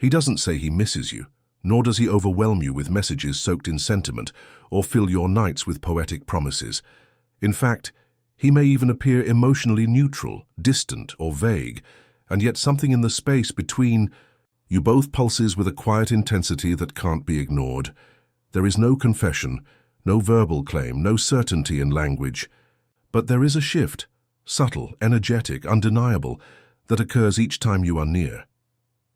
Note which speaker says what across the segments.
Speaker 1: He doesn't say he misses you, nor does he overwhelm you with messages soaked in sentiment or fill your nights with poetic promises. In fact, he may even appear emotionally neutral, distant, or vague, and yet something in the space between you both pulses with a quiet intensity that can't be ignored. There is no confession, no verbal claim, no certainty in language, but there is a shift, subtle, energetic, undeniable, that occurs each time you are near.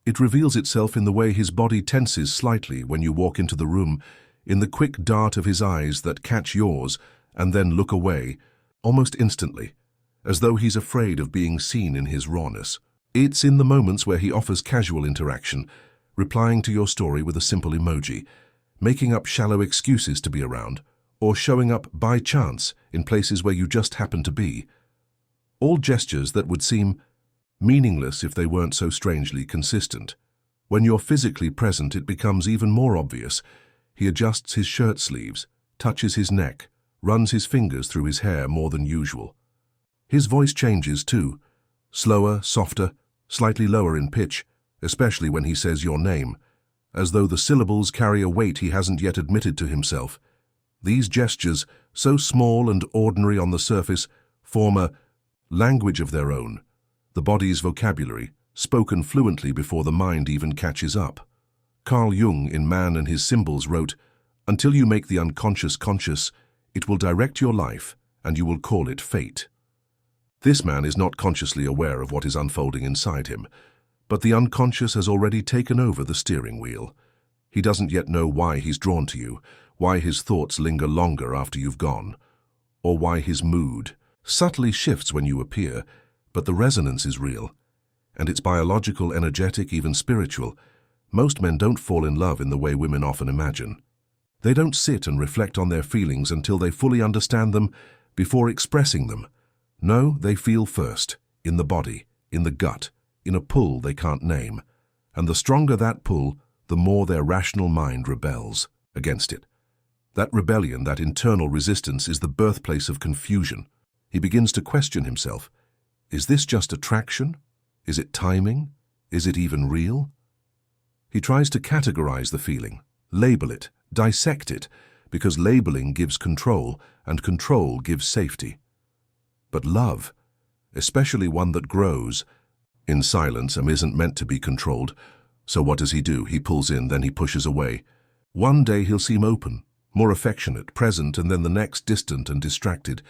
Speaker 1: It reveals itself in the way his body tenses slightly when you walk into the room, in the quick dart of his eyes that catch yours and then look away, almost instantly, as though he's afraid of being seen in his rawness. It's in the moments where he offers casual interaction, replying to your story with a simple emoji, making up shallow excuses to be around, or showing up by chance in places where you just happen to be. All gestures that would seem meaningless if they weren't so strangely consistent. When you're physically present, it becomes even more obvious. He adjusts his shirt sleeves, touches his neck, runs his fingers through his hair more than usual. His voice changes too, slower, softer, slightly lower in pitch, especially when he says your name, as though the syllables carry a weight he hasn't yet admitted to himself. These gestures, so small and ordinary on the surface, form a language of their own, the body's vocabulary, spoken fluently before the mind even catches up. Carl Jung, in Man and His Symbols, wrote, "Until you make the unconscious conscious, it will direct your life, and you will call it fate." This man is not consciously aware of what is unfolding inside him, but the unconscious has already taken over the steering wheel. He doesn't yet know why he's drawn to you, why his thoughts linger longer after you've gone, or why his mood subtly shifts when you appear, but the resonance is real, and it's biological, energetic, even spiritual. Most men don't fall in love in the way women often imagine. They don't sit and reflect on their feelings until they fully understand them before expressing them. No, they feel first, in the body, in the gut, in a pull they can't name. And the stronger that pull, the more their rational mind rebels against it. That rebellion, that internal resistance, is the birthplace of confusion. He begins to question himself. Is this just attraction? Is it timing? Is it even real? He tries to categorize the feeling, label it, dissect it, because labeling gives control, and control gives safety. But love, especially one that grows in silence and isn't meant to be controlled, so what does he do? He pulls in, then he pushes away. One day he'll seem open, more affectionate, present, and then the next distant and distracted,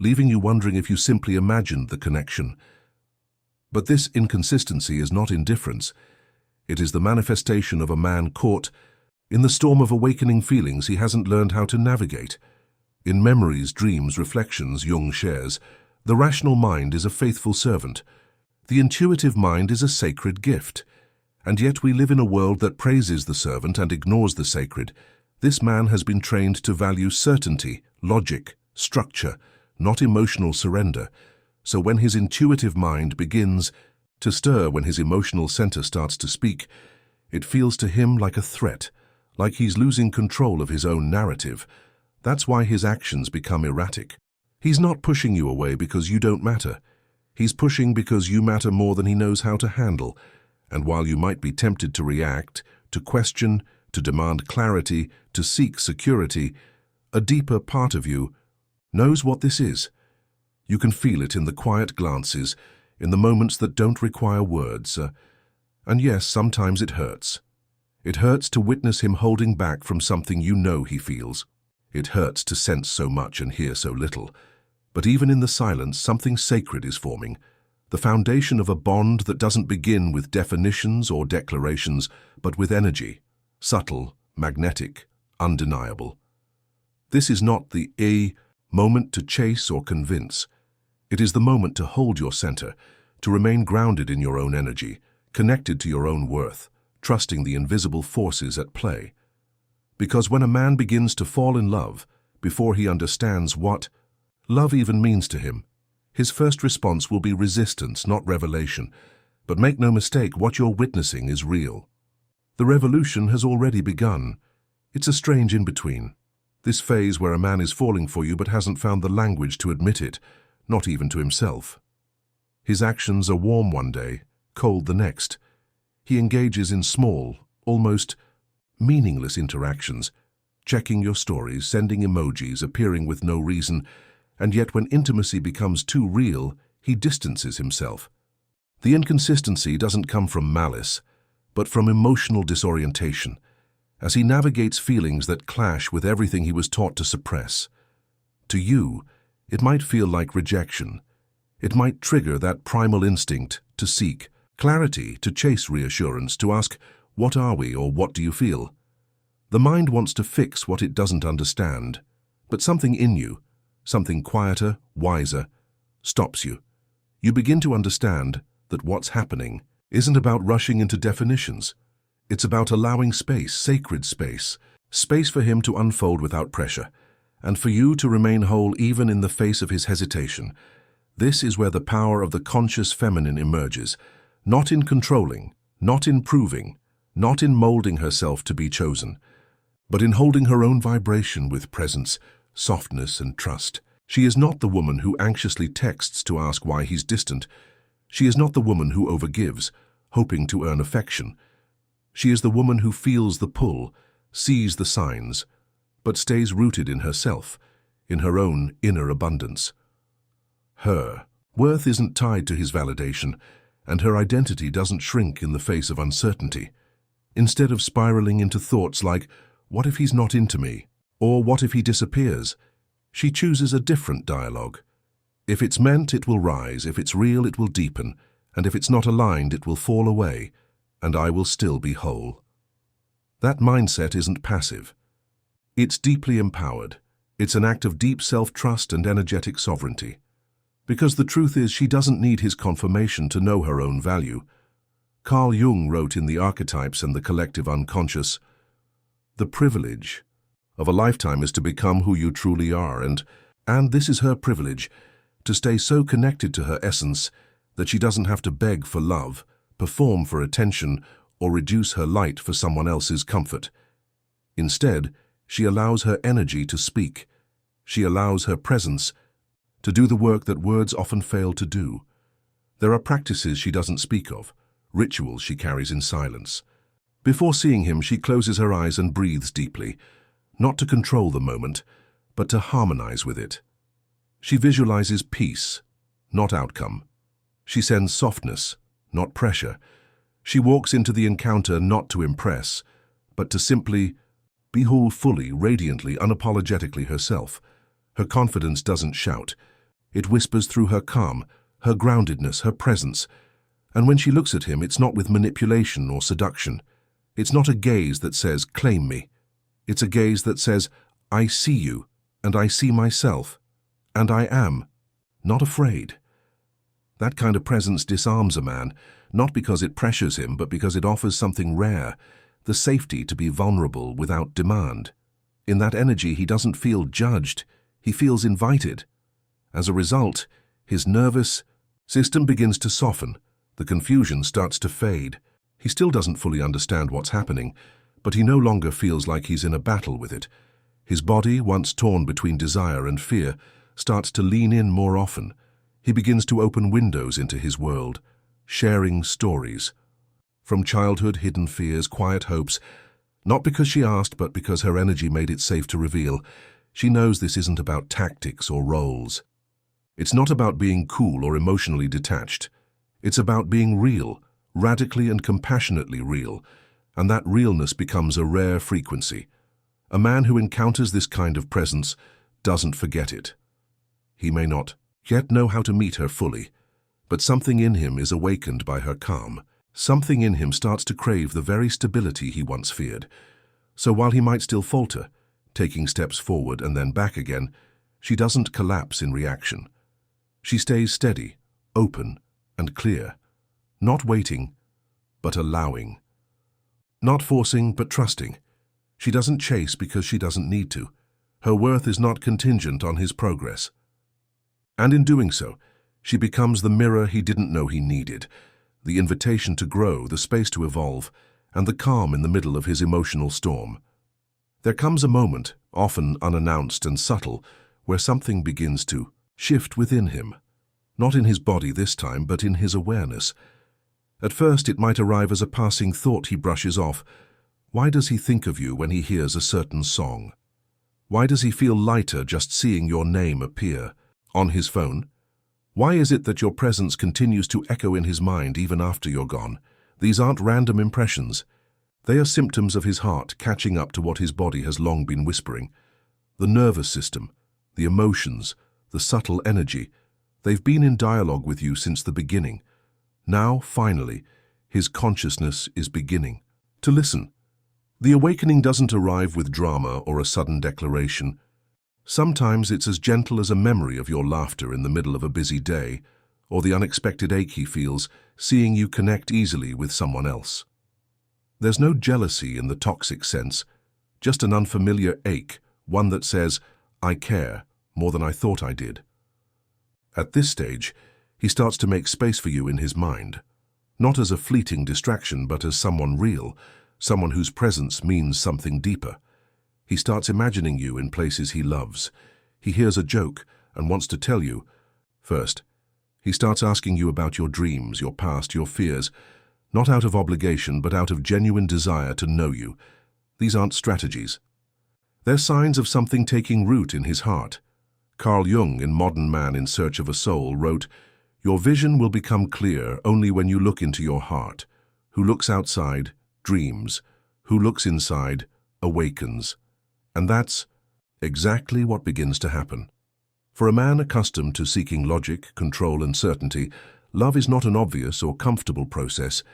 Speaker 1: leaving you wondering if you simply imagined the connection. But this inconsistency is not indifference. It is the manifestation of a man caught in the storm of awakening feelings he hasn't learned how to navigate. In Memories, Dreams, Reflections, Jung shares, the rational mind is a faithful servant. The intuitive mind is a sacred gift. And yet we live in a world that praises the servant and ignores the sacred. This man has been trained to value certainty, logic, structure, not emotional surrender. So when his intuitive mind begins to stir, when his emotional center starts to speak, it feels to him like a threat, like he's losing control of his own narrative. That's why his actions become erratic. He's not pushing you away because you don't matter. He's pushing because you matter more than he knows how to handle. And while you might be tempted to react, to question, to demand clarity, to seek security, a deeper part of you knows what this is. You can feel it in the quiet glances, in the moments that don't require words. And yes, sometimes it hurts. It hurts to witness him holding back from something you know he feels. It hurts to sense so much and hear so little. But even in the silence, something sacred is forming. The foundation of a bond that doesn't begin with definitions or declarations, but with energy, subtle, magnetic, undeniable. This is not the moment to chase or convince. It is the moment to hold your center, to remain grounded in your own energy, connected to your own worth, trusting the invisible forces at play. Because when a man begins to fall in love, before he understands what love even means to him, his first response will be resistance, not revelation. But make no mistake, what you're witnessing is real. The revolution has already begun. It's a strange in-between. This phase where a man is falling for you but hasn't found the language to admit it, not even to himself. His actions are warm one day, cold the next. He engages in small, almost meaningless interactions, checking your stories, sending emojis, appearing with no reason, and yet when intimacy becomes too real, he distances himself. The inconsistency doesn't come from malice, but from emotional disorientation, as he navigates feelings that clash with everything he was taught to suppress. To you, it might feel like rejection. It might trigger that primal instinct to seek clarity, to chase reassurance, to ask, what are we or what do you feel? The mind wants to fix what it doesn't understand, but something in you, something quieter, wiser, stops you. You begin to understand that what's happening isn't about rushing into definitions. It's about allowing space, sacred space, space for him to unfold without pressure, and for you to remain whole even in the face of his hesitation. This is where the power of the conscious feminine emerges, not in controlling, not in proving, not in molding herself to be chosen, but in holding her own vibration with presence, softness, and trust. She is not the woman who anxiously texts to ask why he's distant. She is not the woman who overgives, hoping to earn affection. She is the woman who feels the pull, sees the signs, but stays rooted in herself, in her own inner abundance. Her worth isn't tied to his validation, and her identity doesn't shrink in the face of uncertainty. Instead of spiraling into thoughts like, what if he's not into me? Or what if he disappears? She chooses a different dialogue. If it's meant, it will rise. If it's real, it will deepen. And if it's not aligned, it will fall away, and I will still be whole. That mindset isn't passive. It's deeply empowered. It's an act of deep self-trust and energetic sovereignty. Because the truth is, she doesn't need his confirmation to know her own value. Carl Jung wrote in The Archetypes and the Collective Unconscious, "The privilege of a lifetime is to become who you truly are, and this is her privilege, to stay so connected to her essence that she doesn't have to beg for love, perform for attention, or reduce her light for someone else's comfort. Instead, she allows her energy to speak. She allows her presence to do the work that words often fail to do. There are practices she doesn't speak of, rituals she carries in silence. Before seeing him, she closes her eyes and breathes deeply, not to control the moment, but to harmonize with it. She visualizes peace, not outcome. She sends softness, not pressure. She walks into the encounter not to impress, but to simply be whole, fully, radiantly, unapologetically herself. Her confidence doesn't shout. It whispers through her calm, her groundedness, her presence. And when she looks at him, it's not with manipulation or seduction. It's not a gaze that says, claim me. It's a gaze that says, I see you, and I see myself, and I am not afraid. That kind of presence disarms a man, not because it pressures him, but because it offers something rare, the safety to be vulnerable without demand. In that energy, he doesn't feel judged, he feels invited. As a result, his nervous system begins to soften, the confusion starts to fade. He still doesn't fully understand what's happening, but he no longer feels like he's in a battle with it. His body, once torn between desire and fear, starts to lean in more often. He begins to open windows into his world, sharing stories. From childhood, hidden fears, quiet hopes, not because she asked, but because her energy made it safe to reveal. She knows this isn't about tactics or roles. It's not about being cool or emotionally detached. It's about being real, radically and compassionately real, and that realness becomes a rare frequency. A man who encounters this kind of presence doesn't forget it. He may not yet know how to meet her fully, but something in him is awakened by her calm. Something in him starts to crave the very stability he once feared. So while he might still falter, taking steps forward and then back again, she doesn't collapse in reaction. She stays steady, open, and clear, not waiting, but allowing. Not forcing, but trusting. She doesn't chase because she doesn't need to. Her worth is not contingent on his progress. And in doing so, she becomes the mirror he didn't know he needed, the invitation to grow, the space to evolve, and the calm in the middle of his emotional storm. There comes a moment, often unannounced and subtle, where something begins to shift within him. Not in his body this time, but in his awareness. At first, it might arrive as a passing thought he brushes off. Why does he think of you when he hears a certain song? Why does he feel lighter just seeing your name appear on his phone? Why is it that your presence continues to echo in his mind even after you're gone? These aren't random impressions. They are symptoms of his heart catching up to what his body has long been whispering. The nervous system, the emotions, the subtle energy, they've been in dialogue with you since the beginning. Now, finally, his consciousness is beginning to listen. The awakening doesn't arrive with drama or a sudden declaration. Sometimes it's as gentle as a memory of your laughter in the middle of a busy day, or the unexpected ache he feels seeing you connect easily with someone else. There's no jealousy in the toxic sense, just an unfamiliar ache, one that says, "I care more than I thought I did." At this stage, he starts to make space for you in his mind, not as a fleeting distraction, but as someone real, someone whose presence means something deeper. He starts imagining you in places he loves. He hears a joke and wants to tell you. First, he starts asking you about your dreams, your past, your fears, not out of obligation, but out of genuine desire to know you. These aren't strategies. They're signs of something taking root in his heart. Carl Jung, in Modern Man in Search of a Soul, wrote, "Your vision will become clear only when you look into your heart. Who looks outside, dreams. Who looks inside, awakens." And that's exactly what begins to happen. For a man accustomed to seeking logic, control, and certainty, love is not an obvious or comfortable process.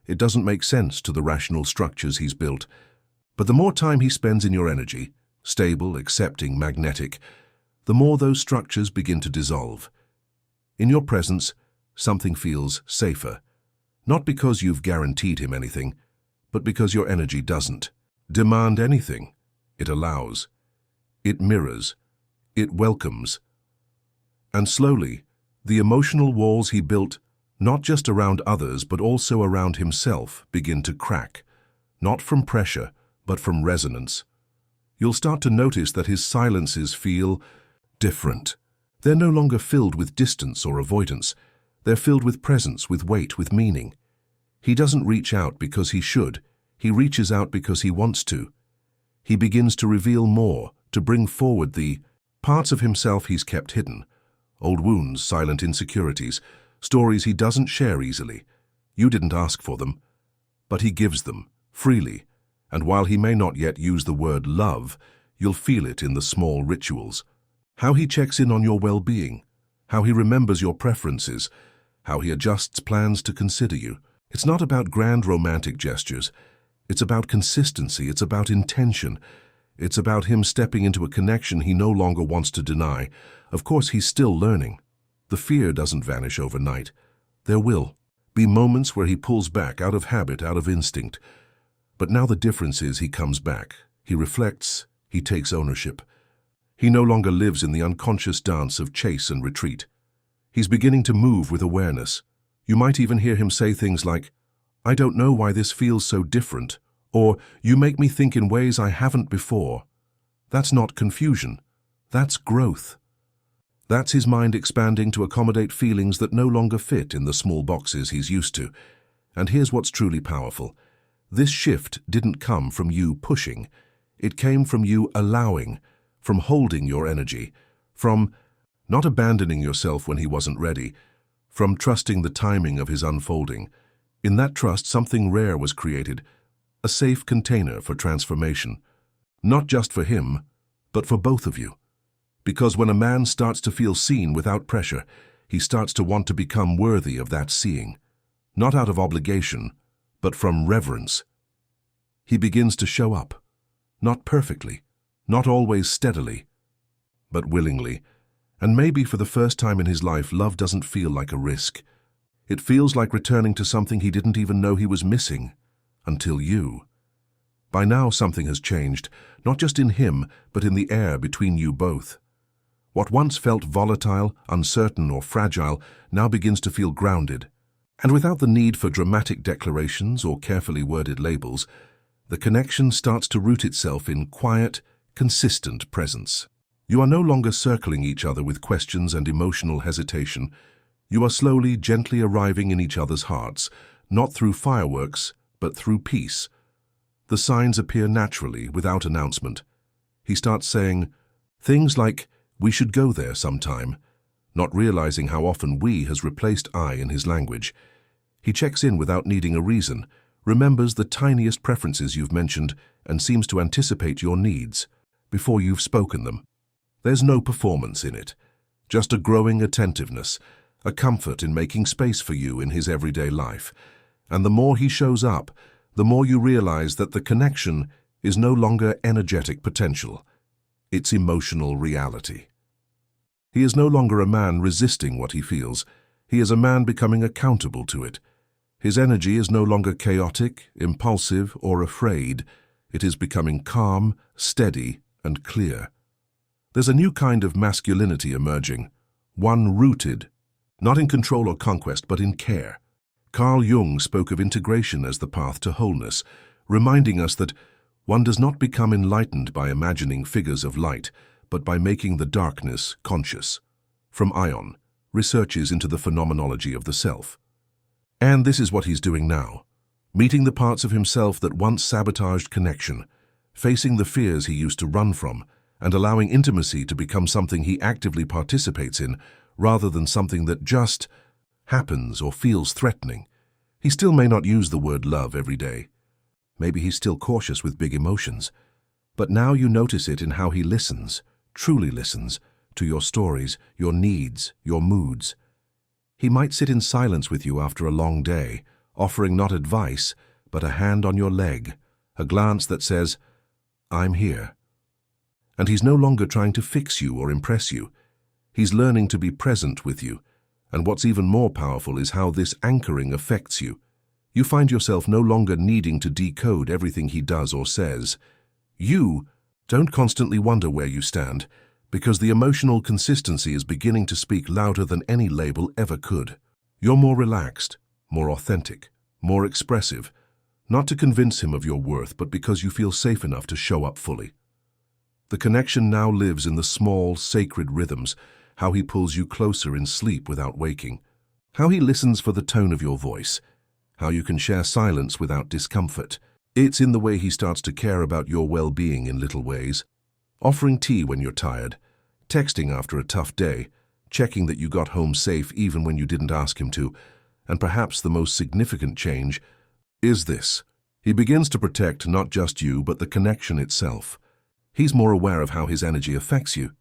Speaker 1: It doesn't make sense to the rational structures he's built. But the more time he spends in your energy, stable, accepting, magnetic, the more those structures begin to dissolve. In your presence, something feels safer. Not because you've guaranteed him anything, but because your energy doesn't demand anything. It allows. It mirrors. It welcomes. And slowly, the emotional walls he built, not just around others but also around himself, begin to crack. Not from pressure, but from resonance. You'll start to notice that his silences feel different. They're no longer filled with distance or avoidance. They're filled with presence, with weight, with meaning. He doesn't reach out because he should. He reaches out because he wants to. He begins to reveal more, to bring forward the parts of himself he's kept hidden. Old wounds, silent insecurities, stories he doesn't share easily. You didn't ask for them, but he gives them, freely. And while he may not yet use the word love, you'll feel it in the small rituals. How he checks in on your well-being, how he remembers your preferences, how he adjusts plans to consider you. It's not about grand romantic gestures. It's about consistency. It's about intention. It's about him stepping into a connection he no longer wants to deny. Of course, he's still learning. The fear doesn't vanish overnight. There will be moments where he pulls back out of habit, out of instinct. But now the difference is he comes back. He reflects. He takes ownership. He no longer lives in the unconscious dance of chase and retreat. He's beginning to move with awareness. You might even hear him say things like, "I don't know why this feels so different," or "You make me think in ways I haven't before." That's not confusion. That's growth. That's his mind expanding to accommodate feelings that no longer fit in the small boxes he's used to. And here's what's truly powerful. This shift didn't come from you pushing. It came from you allowing, from holding your energy, from not abandoning yourself when he wasn't ready, from trusting the timing of his unfolding. In that trust, something rare was created, a safe container for transformation. Not just for him, but for both of you. Because when a man starts to feel seen without pressure, he starts to want to become worthy of that seeing. Not out of obligation, but from reverence. He begins to show up. Not perfectly, not always steadily, but willingly. And maybe for the first time in his life, love doesn't feel like a risk. It feels like returning to something he didn't even know he was missing, until you. By now something has changed, not just in him, but in the air between you both. What once felt volatile, uncertain, or fragile now begins to feel grounded. And without the need for dramatic declarations or carefully worded labels, the connection starts to root itself in quiet, consistent presence. You are no longer circling each other with questions and emotional hesitation. You are slowly, gently arriving in each other's hearts, not through fireworks, but through peace. The signs appear naturally, without announcement. He starts saying things like, "We should go there sometime," not realizing how often "we" has replaced "I" in his language. He checks in without needing a reason, remembers the tiniest preferences you've mentioned, and seems to anticipate your needs before you've spoken them. There's no performance in it, just a growing attentiveness, a comfort in making space for you in his everyday life. And the more he shows up, the more you realize that the connection is no longer energetic potential. It's emotional reality. He is no longer a man resisting what he feels. He is a man becoming accountable to it. His energy is no longer chaotic, impulsive, or afraid. It is becoming calm, steady, and clear. There's a new kind of masculinity emerging, one rooted, not in control or conquest, but in care. Carl Jung spoke of integration as the path to wholeness, reminding us that one does not become enlightened by imagining figures of light, but by making the darkness conscious. From Ion, researches into the phenomenology of the self. And this is what he's doing now, meeting the parts of himself that once sabotaged connection, facing the fears he used to run from, and allowing intimacy to become something he actively participates in, rather than something that just happens or feels threatening. He still may not use the word love every day. Maybe he's still cautious with big emotions. But now you notice it in how he listens, truly listens, to your stories, your needs, your moods. He might sit in silence with you after a long day, offering not advice, but a hand on your leg, a glance that says, "I'm here." And he's no longer trying to fix you or impress you. He's learning to be present with you. And what's even more powerful is how this anchoring affects you. You find yourself no longer needing to decode everything he does or says. You don't constantly wonder where you stand, because the emotional consistency is beginning to speak louder than any label ever could. You're more relaxed, more authentic, more expressive, not to convince him of your worth, but because you feel safe enough to show up fully. The connection now lives in the small, sacred rhythms, how he pulls you closer in sleep without waking, how he listens for the tone of your voice, how you can share silence without discomfort. It's in the way he starts to care about your well-being in little ways, offering tea when you're tired, texting after a tough day, checking that you got home safe even when you didn't ask him to, and perhaps the most significant change is this. He begins to protect not just you, but the connection itself. He's more aware of how his energy affects you.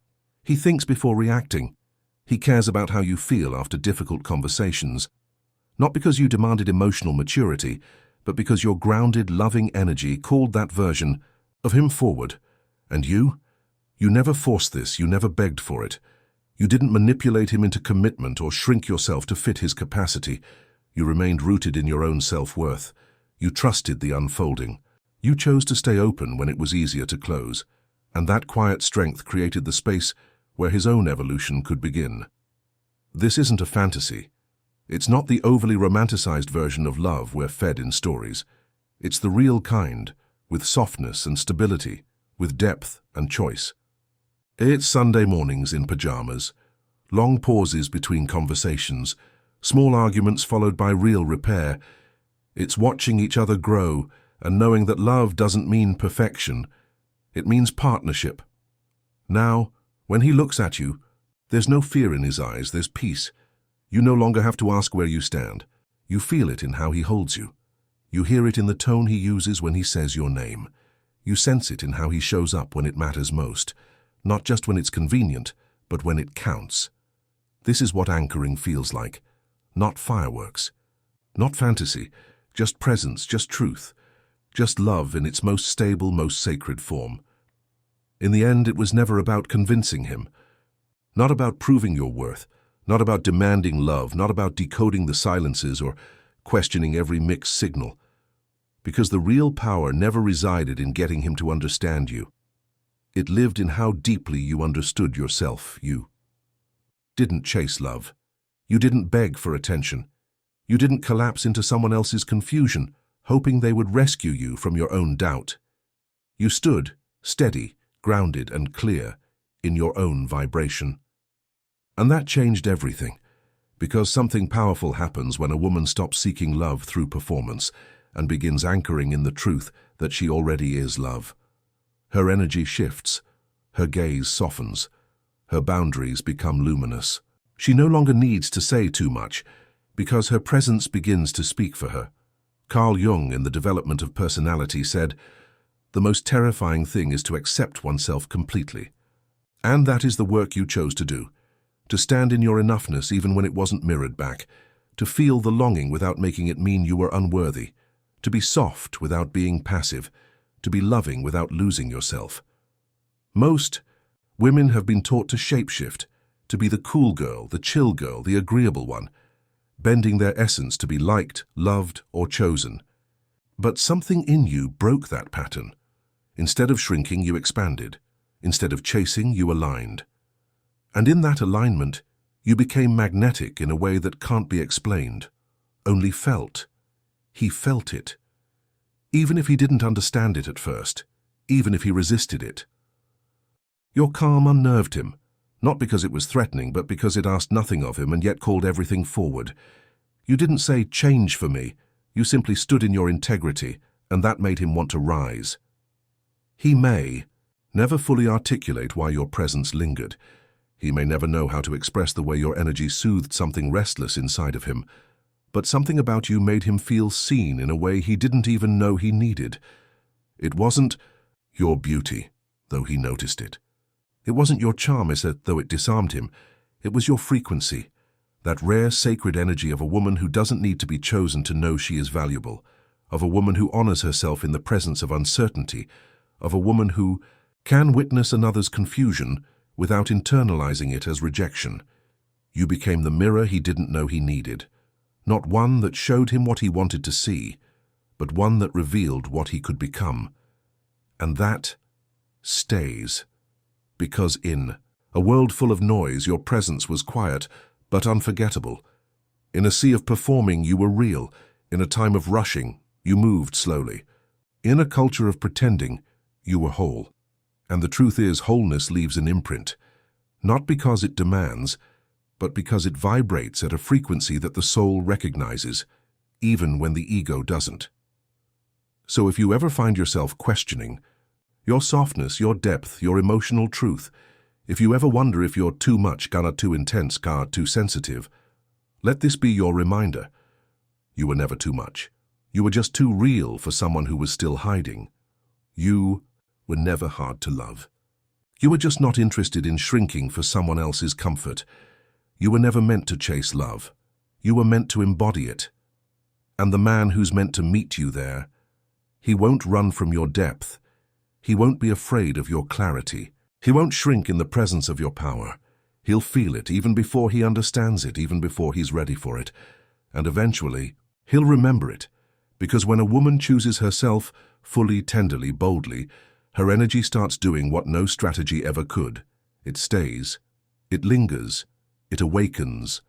Speaker 1: He thinks before reacting. He cares about how you feel after difficult conversations, not because you demanded emotional maturity, but because your grounded, loving energy called that version of him forward. And you never forced this, you never begged for it. You didn't manipulate him into commitment or shrink yourself to fit his capacity. You remained rooted in your own self-worth. You trusted the unfolding. You chose to stay open when it was easier to close. And that quiet strength created the space where his own evolution could begin. This isn't a fantasy. It's not the overly romanticized version of love we're fed in stories. It's the real kind, with softness and stability, with depth and choice. It's Sunday mornings in pajamas, long pauses between conversations, small arguments followed by real repair. It's watching each other grow and knowing that love doesn't mean perfection. It means partnership. Now, when he looks at you, there's no fear in his eyes, there's peace. You no longer have to ask where you stand. You feel it in how he holds you. You hear it in the tone he uses when he says your name. You sense it in how he shows up when it matters most, not just when it's convenient, but when it counts. This is what anchoring feels like. Not fireworks, not fantasy, just presence, just truth, just love in its most stable, most sacred form. In the end, it was never about convincing him, not about proving your worth, not about demanding love, not about decoding the silences or questioning every mixed signal, because the real power never resided in getting him to understand you. It lived in how deeply you understood yourself. You didn't chase love. You didn't beg for attention. You didn't collapse into someone else's confusion, hoping they would rescue you from your own doubt. You stood, steady, grounded and clear, in your own vibration. And that changed everything, Because something powerful happens when a woman stops seeking love through performance and begins anchoring in the truth that she already is love. Her energy shifts, her gaze softens, her boundaries become luminous. She no longer needs to say too much, because her presence begins to speak for her. Carl Jung, in The Development of Personality, said, "The most terrifying thing is to accept oneself completely." And that is the work you chose to do. To stand in your enoughness even when it wasn't mirrored back, to feel the longing without making it mean you were unworthy, to be soft without being passive, to be loving without losing yourself. Most women have been taught to shapeshift, to be the cool girl, the chill girl, the agreeable one, bending their essence to be liked, loved, or chosen. But something in you broke that pattern. Instead of shrinking, you expanded. Instead of chasing, you aligned. And in that alignment, you became magnetic in a way that can't be explained, only felt. He felt it. Even if he didn't understand it at first, even if he resisted it. Your calm unnerved him, not because it was threatening, but because it asked nothing of him and yet called everything forward. You didn't say, "Change for me." You simply stood in your integrity, and that made him want to rise. He may never fully articulate why your presence lingered. He may never know how to express the way your energy soothed something restless inside of him, but something about you made him feel seen in a way he didn't even know he needed. It wasn't your beauty, though he noticed it. It wasn't your charm, though it disarmed him. It was your frequency, that rare sacred energy of a woman who doesn't need to be chosen to know she is valuable, of a woman who honors herself in the presence of uncertainty, of a woman who can witness another's confusion without internalizing it as rejection. You became the mirror he didn't know he needed, not one that showed him what he wanted to see, but one that revealed what he could become. And that stays. Because in a world full of noise, your presence was quiet but unforgettable. In a sea of performing, you were real. In a time of rushing, you moved slowly. In a culture of pretending, you were whole. And the truth is, wholeness leaves an imprint, not because it demands, but because it vibrates at a frequency that the soul recognizes, even when the ego doesn't. So if you ever find yourself questioning your softness, your depth, your emotional truth, if you ever wonder if you're too much, too intense, too sensitive, let this be your reminder. You were never too much. You were just too real for someone who was still hiding. You were never hard to love. You were just not interested in shrinking for someone else's comfort. You were never meant to chase love. You were meant to embody it. And the man who's meant to meet you there, he won't run from your depth. He won't be afraid of your clarity. He won't shrink in the presence of your power. He'll feel it even before he understands it, even before he's ready for it. And eventually, he'll remember it. Because when a woman chooses herself fully, tenderly, boldly, her energy starts doing what no strategy ever could. It stays, it lingers, it awakens,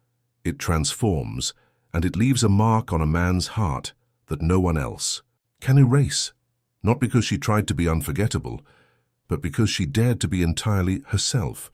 Speaker 1: it transforms, and it leaves a mark on a man's heart that no one else can erase. Not because she tried to be unforgettable, but because she dared to be entirely herself.